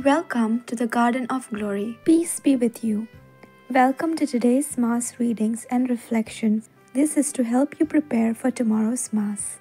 Welcome to the Garden of Glory. Peace be with you. Welcome to today's Mass readings and reflections. This is to help you prepare for tomorrow's Mass.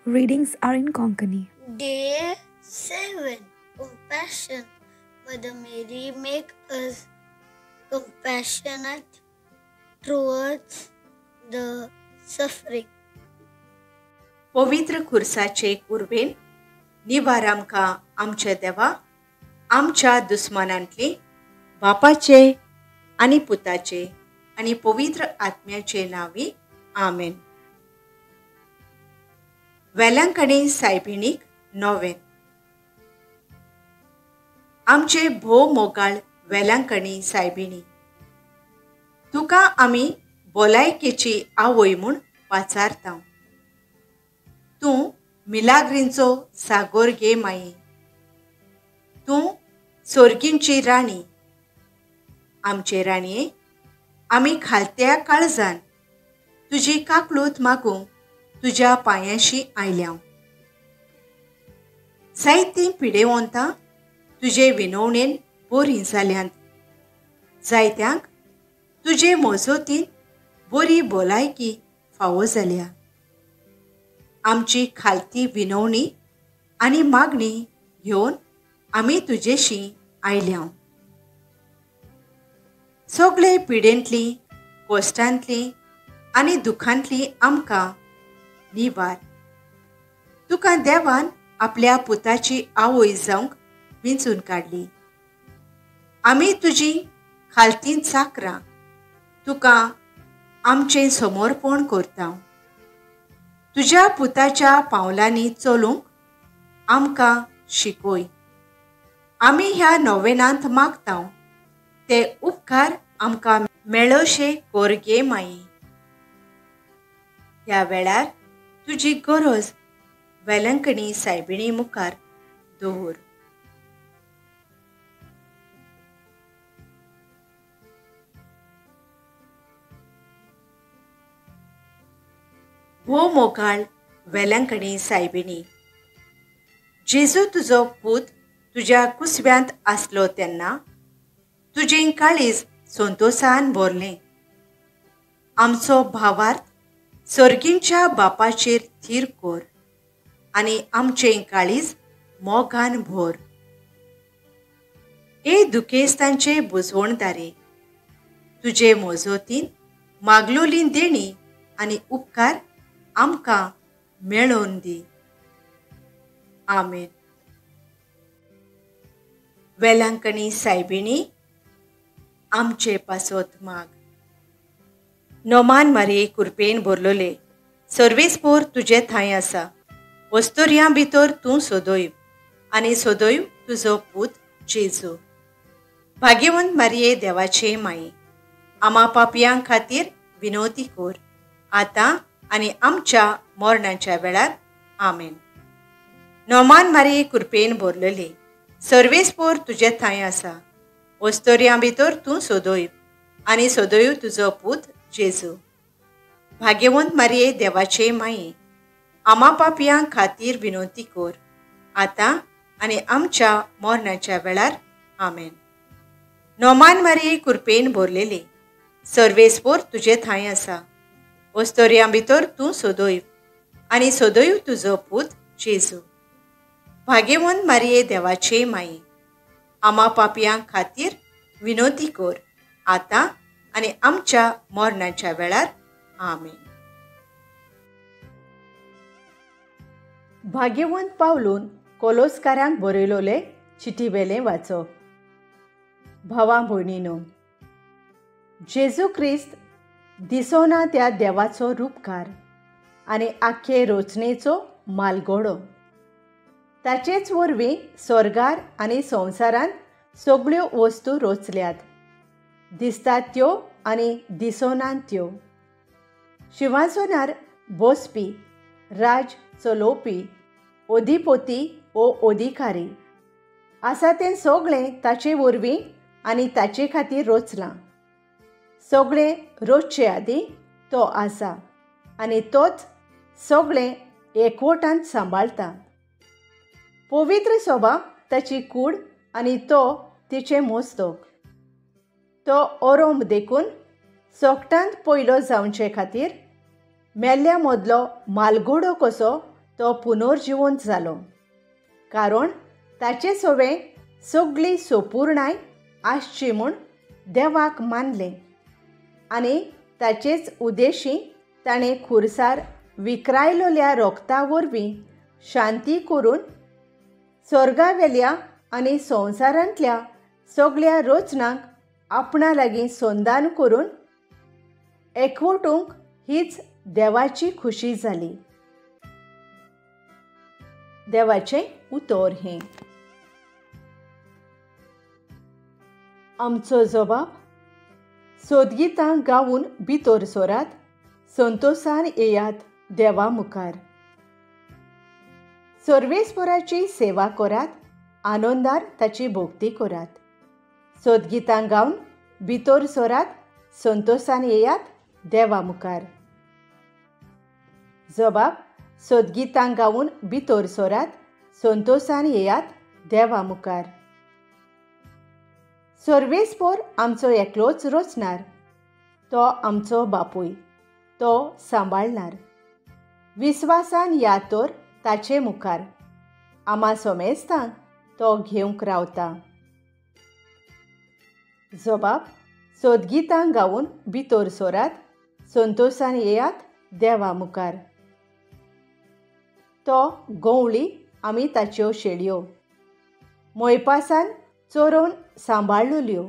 Readings are in Konkani. Day 7. Compassion. Mother Mary, make us compassionate towards the suffering. पवित्र खुर्साचे कुर्बेन निवार आमकां आमचे देवा आमच्या दुस्मानांतली बापाचे आनी पुताचे आनी पवित्र आत्म्याचे नावी आमेन. वेलांकणी सायबिणीक नोवेन. आमचे भोव मोगाळ वेलांकणी सायबिणी, तुका आमी भलायकेची आवय म्हूण वाचारता. तूं मिलाग्रींचो सागोर गे माई, तूं सोर्गींची राणी. आमचे राणये, आमी खालत्या काळजान तुजी काकळूत मागूंक तुज्या पांयांशी आयल्या. जायतीं पिडेवंतां तुजे विनवणेन बरीं जाल्यांत. जायत्यांक तुजे मोजोतीन बरी भलायकी फावो जाल्या. आमची खालती विनवणी आनी मागणी घेवन आमी तुजेशी आयल्या. सगळे पिडेंतली, कोश्टांतली आनी दुखांतली आमकां निवार. तुका देवान आपल्या पुताची आवय जावंक विंचून काडली. आमी तुजी खालतीं चाकरां तुका आमचें समर्पण करता. तुज्या पुताच्या पावलांनी चलूंक आमकां शिकय. आमी ह्या नोवेनांत मागता ते उपकार आमकां मेळोशे कर गे माई. ह्या वेळार तुजी गरज वेलंकणी सायबिणी मुखार दवर. भोव मोगाळ वेलंकणी सायबिणी, जेजू तुजो पूत तुज्या कुसव्यांत आसलो तेन्ना तुजें काळीज संतोशान भरलें. आमचो भावार्थ सर्गींच्या बापाचेर थीर कर आनी आमचें काळीज मोगान भर. ए दुखेस्तांचे बुजवणदारे, तुजे मोजोतीन मागलोलीं देणी आनी उपकार आमकां मेळोवन दी. आमेन. वेलांकणी सायबिणी, आमचे पासोत माग. नोमान मारे कुरपेन बरलोले, सर्वेस्पोर तुजे थंय आसा. वस्तुर्यां भितर तूं सोदोयव आनी सोदोयव तुजो पूत जेजू. भाग्यवंत मारये देवाचे माई, आमा पापयां खातीर विनवती कर, आतां आनी आमच्या मरणाच्या वेळार आमेन. नोमान मारे कुरपेन बरलोले, सर्वेस्पोर तुजे थंय आसा. वस्तुर्यां भितर तूं सोदोयव आनी सोदोयव तुजो पूत जेजू. भाग्यवंत मारये देवाचे माई, आमा पापयां खातीर विनवती कर, आतां आनी आमच्या मरणाच्या वेळार आमेन. नोमान मारये कुरपेन बरलेले, सर्वेस्पोर तुजे थंय आसा. वस्तुर्यां भितर तूं सोदोयव आनी सोदोयव तुजो पूत जेजू. भाग्यवंत मारये देवाचे माई, आमा पापयां खातीर विनवती कर, आतां आनी आमच्या मरणाच्या वेळार आमेन. भाग्यवंत पावलून कोलोस्कारांक बरयलोले चिटीवेलें वाचप. भावां भयणीनो, जेजू क्रिस्त दिसोना त्या देवाचो रूपकार आनी आख्खे रचनेचो मालगडो. ताचेच वरवीं स्वर्गार आनी संवसारांत सगळ्यो वस्तू रचल्यात, दिसतात त्यो आनी दिसोनात त्यो. शिंवासनार बसपी, राज चलोवपी, ओधिपोती वो ओधिकारी आसा तें सगळें ताचे वरवीं आनी ताचे खातीर रचलां. सगळें रचचे आदीं तो आसा आनी तोच सगळें एकवटान सांबाळटा. पवित्र सभा ताची कूड आनी तो तिचे मोस्तोक. तो ओरोम देखून सोकटांत पयलो जावचे खातीर मेल्ल्या मदलो मालगुडो कसो तो पुनर्जिवंत जालो, कारण ताचे सवें सगळी सोपूर्णाय आसची म्हूण देवाक मानलें. आनी ताचेच उद्देशी ताणें खुर्सार विकरायलोल्या रोगता वरवीं शांती करून स्वर्गावेल्या आनी संवसारांतल्या सगळ्या रचनांक आपणा लागीं संदान करून एकवटूंक हीच देवाची खुशी जाली. देवाचें उतर हें. आमचो जबाब. सोदगीतां गावून भितर सोरात, संतोशान येयात देवा मुखार. सर्वेस्पराची सेवा करात, आनंदार ताची भोक्ती करात. सोदगीतां गावन भितर सोरात, संतोशान येयात देवा मुखार. जबाब. सोदगीतां गावून भितर सोरात, संतोशान येयात देवा मुखार. सर्वेस्पर आमचो एकलोच रचणार, तो आमचो बापूय, तो सांबाळणार. विस्वासान या तर ताचे मुखार, आमा सोमेस्तांक तो घेवंक रावता. जबाब. सोदगीतां गावून भितर सोरात, संतोशान येयात देवा मुखार. तो गवळी आमी ताच्यो शेळयो, मोयपासान चोरोवन सांबाळलोल्यो.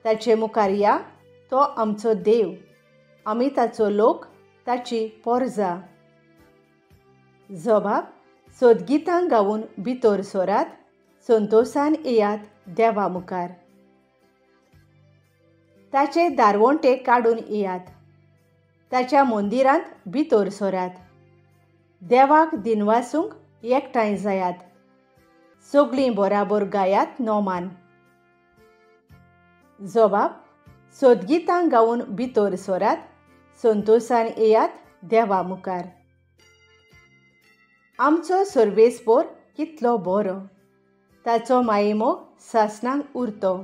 ताचे मुखार या, तो आमचो देव, आमी ताचो लोक, ताची पोरजां. जबाब. सोदगीतां गावून भितर सोरात, संतोशान येयात देवा मुखार. ताचे दारवंटे काडून येयात, ताच्या मंदिरांत भितर सोरात. देवाक दिनवासूंक एकठांय जायात, सगळीं बराबर गायात नोमान. जबाब. सोदगीतां गावून भितर सोरात, संतोशान येयात देवा मुखार. आमचो सर्वेस्पर कितलो बरो, ताचो मायेमोग सासणांक उरतो.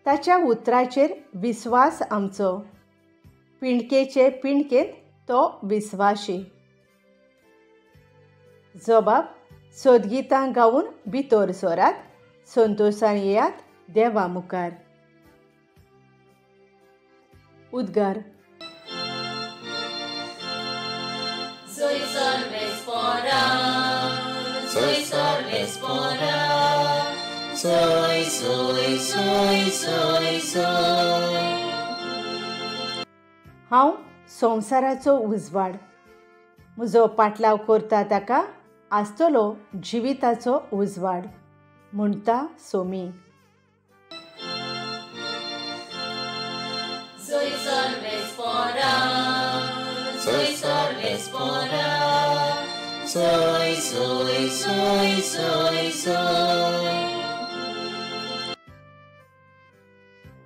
ताच्या उतराचेर विस्वास आमचो, पिणकेचे पिणकेंत तो विस्वाशी. जबाब. सोदगीतां गावून भितर सोरात, संतोशान येयात देवा मुखार. उद्गार. Soy sorvespora, soy sorvespora, soy, soy, soy, soy, soy. हांव संवसाराचो उजवाड, म्हजो पाटलाव करता ताका आसतलो जिविताचो उजवाड, म्हणटा सोमी. Soy sorvespora, soy sorvespora, soy, soy, soy, soy, soy.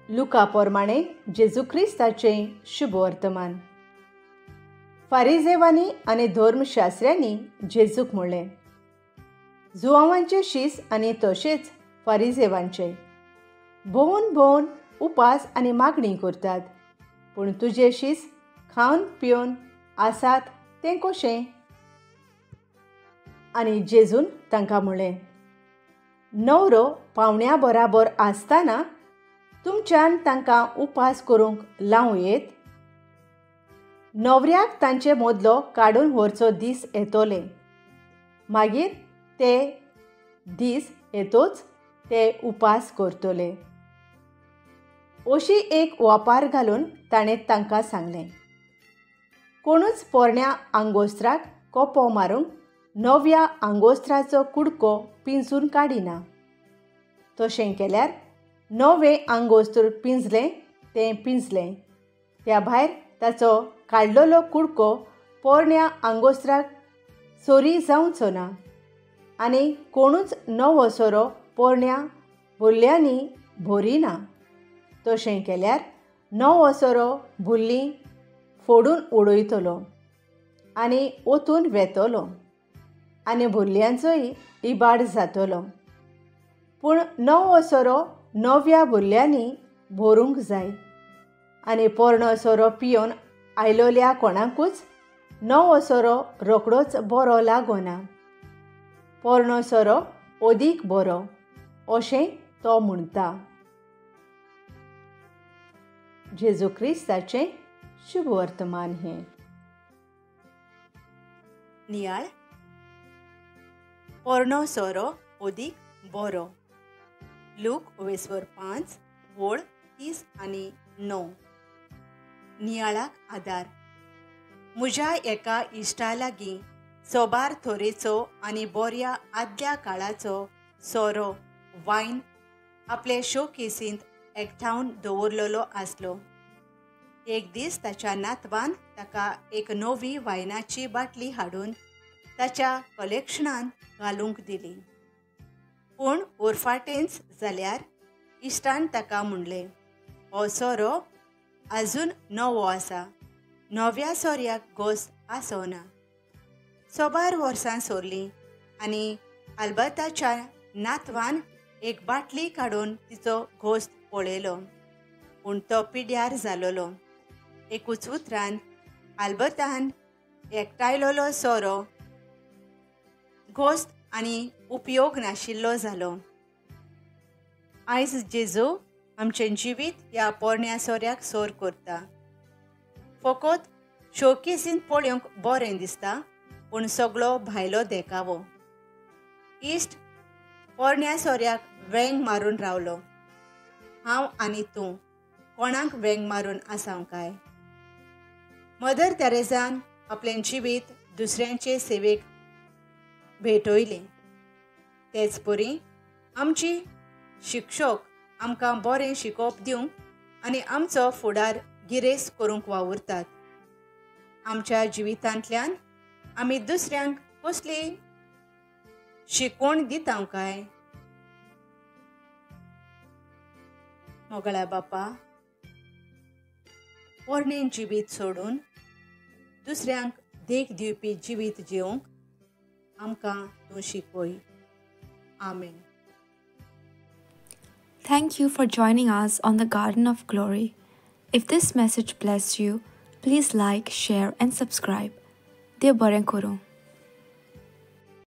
लुका प्रमाणे जेजू क्रिस्ताचें शुभ वर्तमान. फारिजेवांनी आनी धर्मशास्त्र्यांनी जेजूक म्हणलें, जुवांवांचे शीस आनी तशेंच फारिजेवांचे भोंवन भोंवन उपास आनी मागणी करतात, पूण तुजे शीस खावन पिवन आसात तें कशें? आनी जेजून तांकां म्हणलें, न्हवरो पावण्या बराबर आसतना तुमच्यान तांकां उपास करूंक लावं येत? न्हवऱ्याक तांचे मदलो काडून व्हरचो दीस येतोले, मागीर ते दीस येतोच ते उपास करतले. अशी एक वापार घालून ताणें तांकां सांगलें, कोणूच पोरण्या आंगोस्त्राक कोपो मारूंक नव्या आंगोस्त्राचो कुडको पिंजून काडिना. तशें केल्यार नवें आंगोस्त्र पिंजलें तें पिंजलें, त्या भायर ताचो काडलेलो कुडको पोरण्या आंगोस्त्राक सोरी जावचो ना. आनी कोणूच नवो सोरो पोरण्या भुल्ल्यांनी भरिना. तशें केल्यार नवो सोरो भुल्लीं फोडून उडयतलो आनी ओतून वेतलो आनी भुल्ल्यांचोय इबाड जातलो. पूण नवो सोरो नव्या भुरल्यांनी भरूंक जाय आनी पोरणो सोरो पियोन आयलोल्या कोणाकूच नवो सोरो रोखडोच बरो लागोना. पोरणो सोरो ओदीक बरो अशें तो म्हणटा. जेजू क्रिस्ताचें शुभ वर्तमान हें. नियाळ पोरणो सोरो ओदीक बरो. लूक 5 वोळ 30 आनी 9. नियाळाक आदार. म्हज्या एका इश्टा लागीं सोबार थोरेचो आनी बऱ्या आदल्या काळाचो सोरो वायन आपले शोकेसींत एकठांवन दवरलेलो आसलो. एक दीस ताच्या नातवान ताका एक नवी वायनाची बाटली हाडून ताच्या कलेक्शनान घालूंक दिली. पूण उरफाटेंच जाल्यार इश्टान ताका म्हणलें, हो सोरो आजून नवो आसा, नव्या सोऱ्याक घोस्त आसोना. सोबार वर्सां सोरलीं आनी आल्बर्ताच्या नातवान एक बाटली काडून तिचो घोस्त पळयलो, पूण तो पिड्यार जालोलो. एकूच उतरान आल्बर्तान एकठांयलोलो सोरो घोस्त आनी उपयोग नाशिल्लो जालो. आयज जेजू आमचें जिवीत ह्या पोरण्या सोऱ्याक सोर करता. फकत शोकेसीन पळोवंक बरें दिसता, पूण सगळो भायलो देखावो. इश्ट पोरण्या सोऱ्याक वेंग मारून रावलो. हांव आनी तूं कोणाक वेंग मारून आसां काय? मदर तेरेझान आपलें जिवीत दुसऱ्यांचे सेवेक भेटयलें. तेच परी आमची शिक्षक आमकां बरें शिकोवप दिवंक आनी आमचो फुडार गिरेस्त करूंक वावुरतात. आमच्या जिवितांतल्यान आमी दुसऱ्यांक कसली शिकवण दिता काय? मोगळ्या बापा, पोरणें जिवीत सोडून दुसऱ्यांक देख दिवपी जिवीत जिवंक आमकां तूं शिकय. आमेन. Thank you for joining us on the Garden of Glory. If this message blessed you, please like, share, and subscribe. Dear Baren Koro.